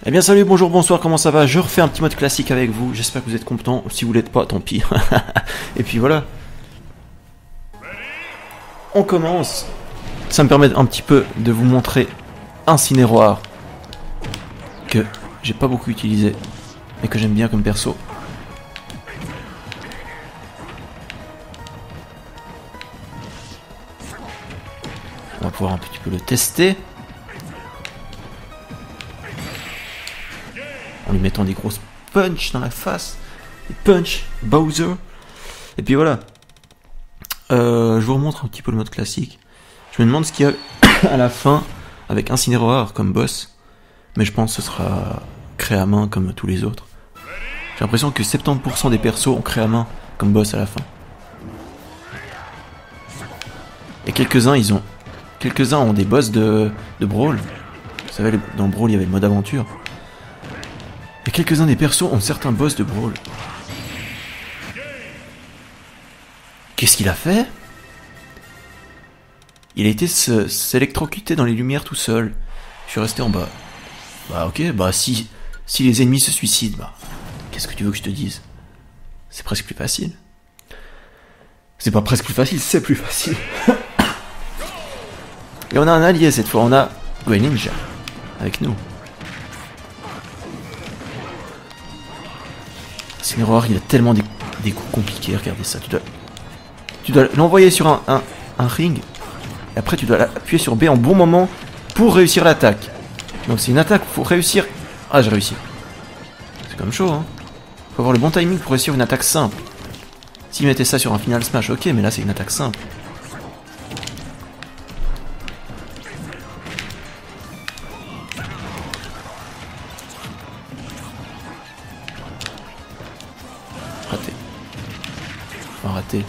Eh bien salut, bonjour, bonsoir, comment ça va? Je refais un petit mode classique avec vous, j'espère que vous êtes contents, si vous l'êtes pas, tant pis. Et puis voilà. On commence. Ça me permet un petit peu de vous montrer Incineroar, que j'ai pas beaucoup utilisé, mais que j'aime bien comme perso. On va pouvoir un petit peu le tester. En lui mettant des grosses punch dans la face. Des punch Bowser. Et puis voilà. Je vous remontre un petit peu le mode classique. Je me demande ce qu'il y a à la fin avec Incineroar comme boss. Mais je pense que ce sera créé à main comme tous les autres. J'ai l'impression que 70% des persos ont créé à main comme boss à la fin. Et quelques-uns ont des boss de Brawl. Vous savez, dans Brawl il y avait le mode aventure. Et quelques-uns des persos ont certains boss de Brawl. Qu'est-ce qu'il a fait? Il a été s'électrocuter dans les lumières tout seul. Je suis resté en bas. Bah ok, bah si les ennemis se suicident, bah qu'est-ce que tu veux que je te dise? C'est presque plus facile. C'est pas presque plus facile, c'est plus facile. Et on a un allié cette fois, on a Greninja avec nous. Incineroar, il a tellement des coups compliqués, regardez ça. Tu dois l'envoyer sur un ring, et après tu dois appuyer sur B en bon moment pour réussir l'attaque. Donc c'est une attaque, faut réussir. Ah, j'ai réussi. C'est comme chaud, hein. Faut avoir le bon timing pour réussir une attaque simple. S'il mettait ça sur un final smash, ok, mais là c'est une attaque simple. Raté. Enfin, raté.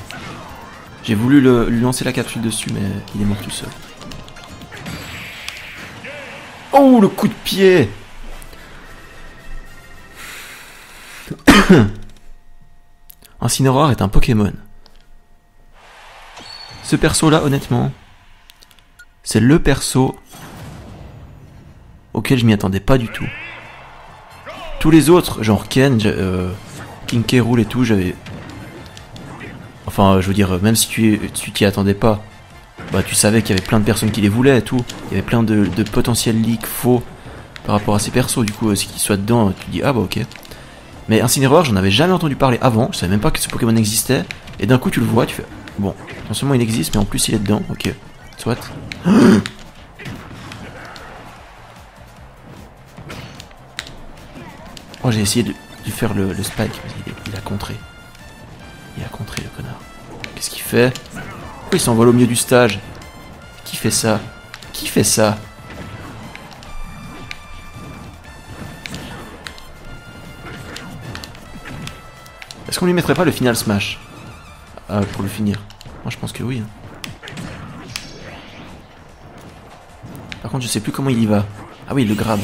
J'ai voulu lui lancer la capsule dessus, mais il est mort tout seul. Oh, le coup de pied! Incineroar est un Pokémon. Ce perso-là, honnêtement, c'est le perso auquel je m'y attendais pas du tout. Tous les autres, genre Ken, King K. Rool et tout, j'avais... Enfin, je veux dire, même si tu t'y attendais pas, bah tu savais qu'il y avait plein de personnes qui les voulaient et tout. Il y avait plein de potentiels leaks faux par rapport à ces persos. Du coup, si qu'ils soient dedans, tu te dis ah bah ok. Mais Incineroar, j'en avais jamais entendu parler avant. Je savais même pas que ce Pokémon existait. Et d'un coup, tu le vois, tu fais bon, non seulement il existe, mais en plus il est dedans. Ok, soit. Oh, j'ai essayé de faire le spike, mais il a contré. Il a contré le connard. Qu'est-ce qu'il fait? Pourquoi il s'envole au milieu du stage? Qui fait ça? Qui fait ça? Est-ce qu'on lui mettrait pas le final smash pour le finir? Moi je pense que oui. Par contre je sais plus comment il y va. Ah oui, il le grabe.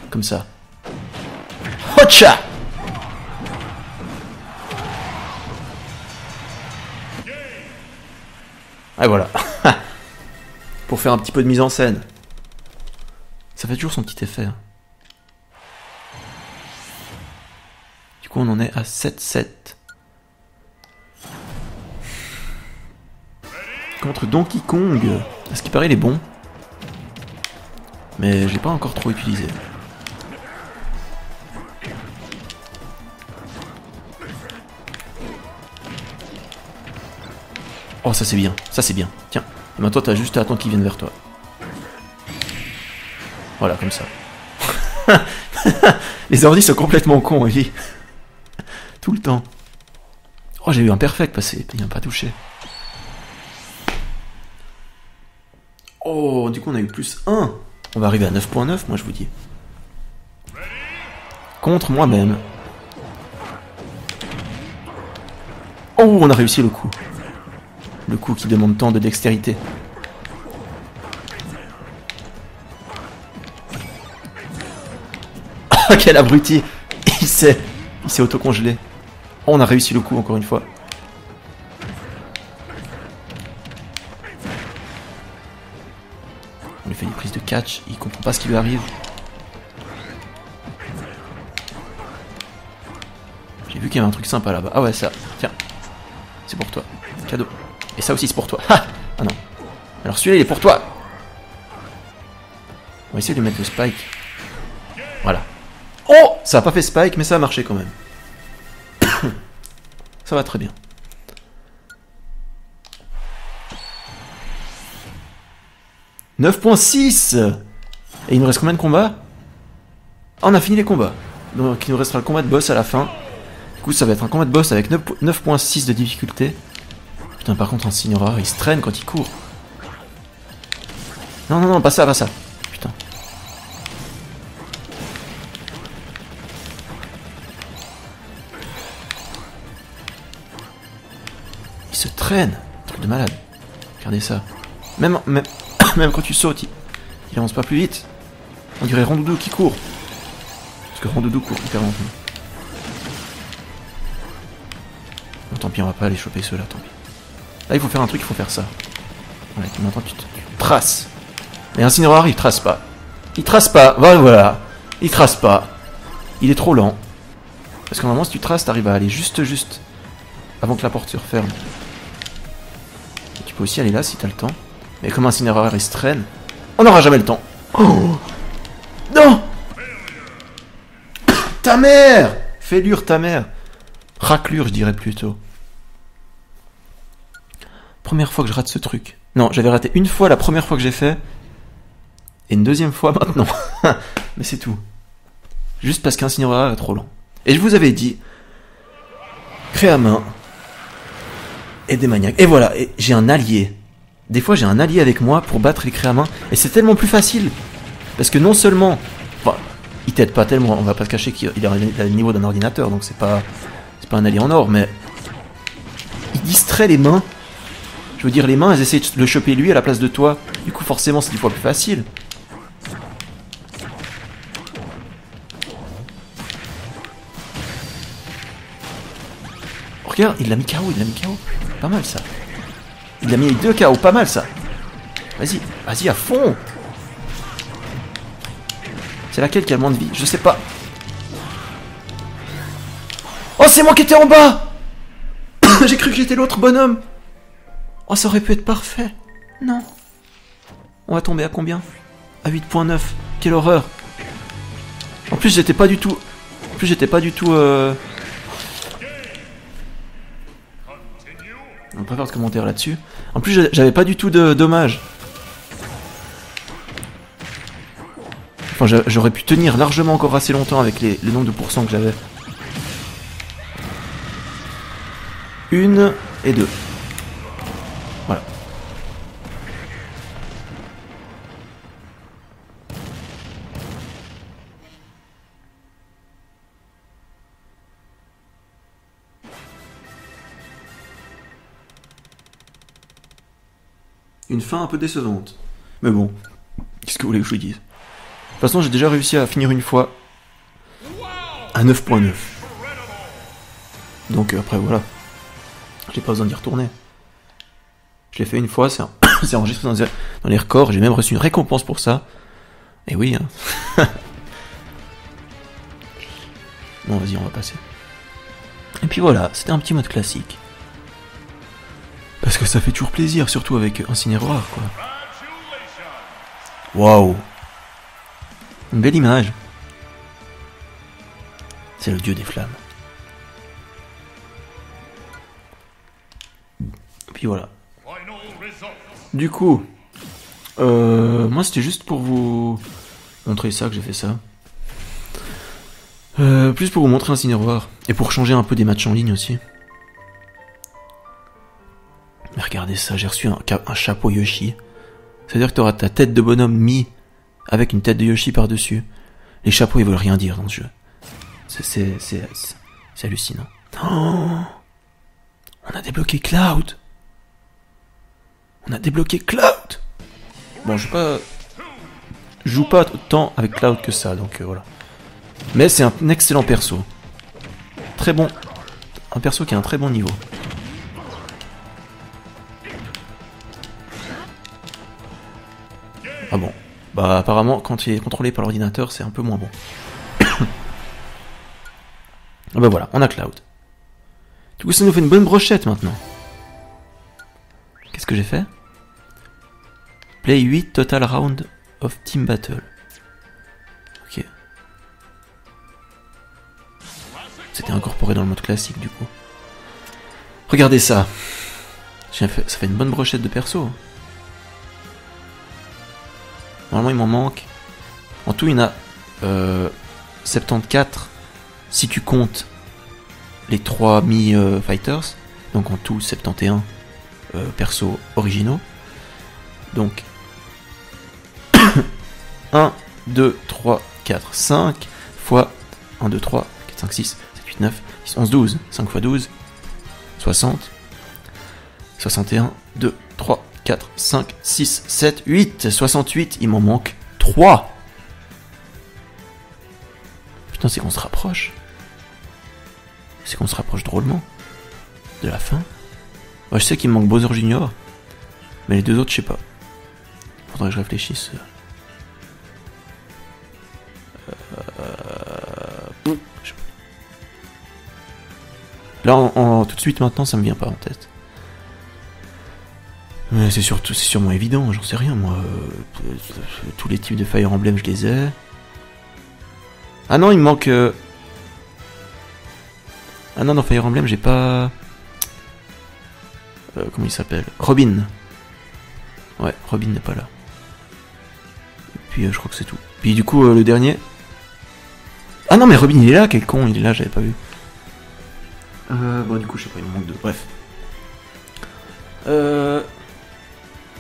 Comme ça. Hotcha! Et voilà. Pour faire un petit peu de mise en scène. Ça fait toujours son petit effet. Du coup on en est à 7-7. Contre Donkey Kong. À ce qui paraît il est bon. Mais je l'ai pas encore trop utilisé. Oh ça c'est bien, ça c'est bien. Tiens, et maintenant t'as juste à attendre qu'ils viennent vers toi. Voilà, comme ça. Les ordi sont complètement cons, oui. Tout le temps. Oh, j'ai eu un perfect passé, il m'a pas touché. Oh, du coup on a eu plus 1. On va arriver à 9.9, moi je vous dis. Contre moi-même. Oh, on a réussi le coup. Le coup qui demande tant de dextérité. Ah, quel abruti! Il s'est auto-congelé. Oh, on a réussi le coup encore une fois. On lui fait une prise de catch, il comprend pas ce qui lui arrive. J'ai vu qu'il y avait un truc sympa là-bas. Ah ouais, ça. Tiens. C'est pour toi. Cadeau. Et ça aussi c'est pour toi. Ah non. Alors celui-là il est pour toi. On va essayer de lui mettre le spike. Voilà. Oh, ça a pas fait spike, mais ça a marché quand même. Ça va très bien. « 9.6 » Et il nous reste combien de combats? Ah, on a fini les combats. Donc il nous restera le combat de boss à la fin. Du coup ça va être un combat de boss avec 9.6 de difficulté. Putain, par contre un Signora, il se traîne quand il court. Non, non, non, pas ça, pas ça. Putain. Il se traîne. Truc de malade. Regardez ça. Même quand tu sautes, il avance pas plus vite. On dirait Rondoudou qui court. Parce que Rondoudou court hyper lentement. Bon, tant pis, on va pas aller choper ceux-là, tant pis. Là, il faut faire un truc, il faut faire ça. Ouais, maintenant tu traces. Mais un Signora, il trace pas. Il trace pas, voilà. Il trace pas. Il est trop lent. Parce que normalement, si tu traces, t'arrives à aller juste avant que la porte se referme. Et tu peux aussi aller là si t'as le temps. Mais comme un Signora, il se traîne, on n'aura jamais le temps. Oh non. Ta mère. Fêlure, ta mère. Raclure, je dirais plutôt. Première fois que je rate ce truc. Non, j'avais raté une fois la première fois que j'ai fait. Et une deuxième fois maintenant. Mais c'est tout. Juste parce qu'un Signora est trop lent. Et je vous avais dit, créer à main et des maniaques. Et voilà, et j'ai un allié. Des fois j'ai un allié avec moi pour battre les créer à main. Et c'est tellement plus facile. Parce que non seulement... Enfin, il t'aide pas tellement, on va pas se cacher qu'il a le niveau d'un ordinateur. Donc c'est pas un allié en or, mais... Il distrait les mains. Je veux dire, les mains, elles essayent de le choper lui à la place de toi. Du coup, forcément, c'est 10 fois plus facile. Regarde, il l'a mis KO, Pas mal, ça. Il a mis 2 KO, pas mal, ça. Vas-y, vas-y, à fond. C'est laquelle qui a le moins de vie? Je sais pas. Oh, c'est moi qui étais en bas. J'ai cru que j'étais l'autre bonhomme. Oh, ça aurait pu être parfait. Non. On va tomber à combien? À 8.9. Quelle horreur. En plus, j'étais pas du tout... On va pas faire de commentaire là-dessus. En plus, j'avais pas du tout de dommages. Enfin, j'aurais pu tenir largement encore assez longtemps avec le nombre de pourcents que j'avais. 1 et 2. Voilà. Une fin un peu décevante. Mais bon, qu'est-ce que vous voulez que je vous dise? De toute façon, j'ai déjà réussi à finir une fois à 9.9. Donc après, voilà. J'ai pas besoin d'y retourner. Je l'ai fait une fois, c'est enregistré dans les records, j'ai même reçu une récompense pour ça. Et oui, hein. Bon, vas-y, on va passer. Et puis voilà, c'était un petit mode classique. Parce que ça fait toujours plaisir, surtout avec un Signora, quoi. Waouh! Une belle image. C'est le dieu des flammes. Et puis voilà. Du coup, moi c'était juste pour vous montrer ça que j'ai fait ça. Plus pour vous montrer un Signora. Et pour changer un peu des matchs en ligne aussi. Mais regardez ça, j'ai reçu un chapeau Yoshi. C'est-à-dire que tu auras ta tête de bonhomme mis avec une tête de Yoshi par-dessus. Les chapeaux, ils veulent rien dire dans ce jeu. C'est hallucinant. Oh, on a débloqué Cloud. Bon, je joue pas autant avec Cloud que ça, donc voilà. Mais c'est un excellent perso. Très bon. Un perso qui a un très bon niveau. Ah bon. Bah apparemment, quand il est contrôlé par l'ordinateur, c'est un peu moins bon. Ah bah voilà, on a Cloud. Du coup, ça nous fait une bonne brochette maintenant. Qu'est-ce que j'ai fait? Play 8 total round of team battle. Ok. C'était incorporé dans le mode classique du coup. Regardez ça. Ça fait une bonne brochette de perso. Normalement il m'en manque. En tout il y en a 74 si tu comptes les 3 mi-fighters. Donc en tout 71 persos originaux. Donc 1, 2, 3, 4, 5 fois 1, 2, 3, 4, 5, 6, 7, 8, 9, 10, 11, 12. 5 fois 12, 60. 61, 2, 3, 4, 5, 6, 7, 8. 68, il m'en manque 3. Putain, c'est qu'on se rapproche. C'est qu'on se rapproche drôlement de la fin. Ouais, je sais qu'il me manque Bowser Junior. Mais les deux autres, je sais pas. Faudrait que je réfléchisse. Là, tout de suite maintenant, ça me vient pas en tête. Mais c'est sûrement évident, j'en sais rien moi. Tous les types de Fire Emblem, je les ai. Ah non, il me manque. Ah non, dans Fire Emblem, j'ai pas. Comment il s'appelle? Robin. Ouais, Robin n'est pas là. Et puis je crois que c'est tout. Puis du coup, le dernier. Ah non, mais Robin il est là, quel con, il est là, j'avais pas vu. Bon, du coup, je sais pas, il me manque deux. Bref.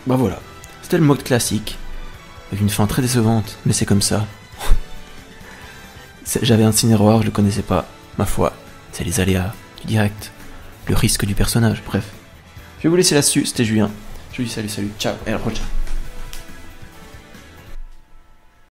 Bah voilà. C'était le mode classique. Avec une fin très décevante, mais c'est comme ça. J'avais un Cinéroir, je le connaissais pas. Ma foi, c'est les aléas du direct. Le risque du personnage, bref. Je vais vous laisser là-dessus, c'était Julien. Je vous dis salut, ciao, et à la prochaine.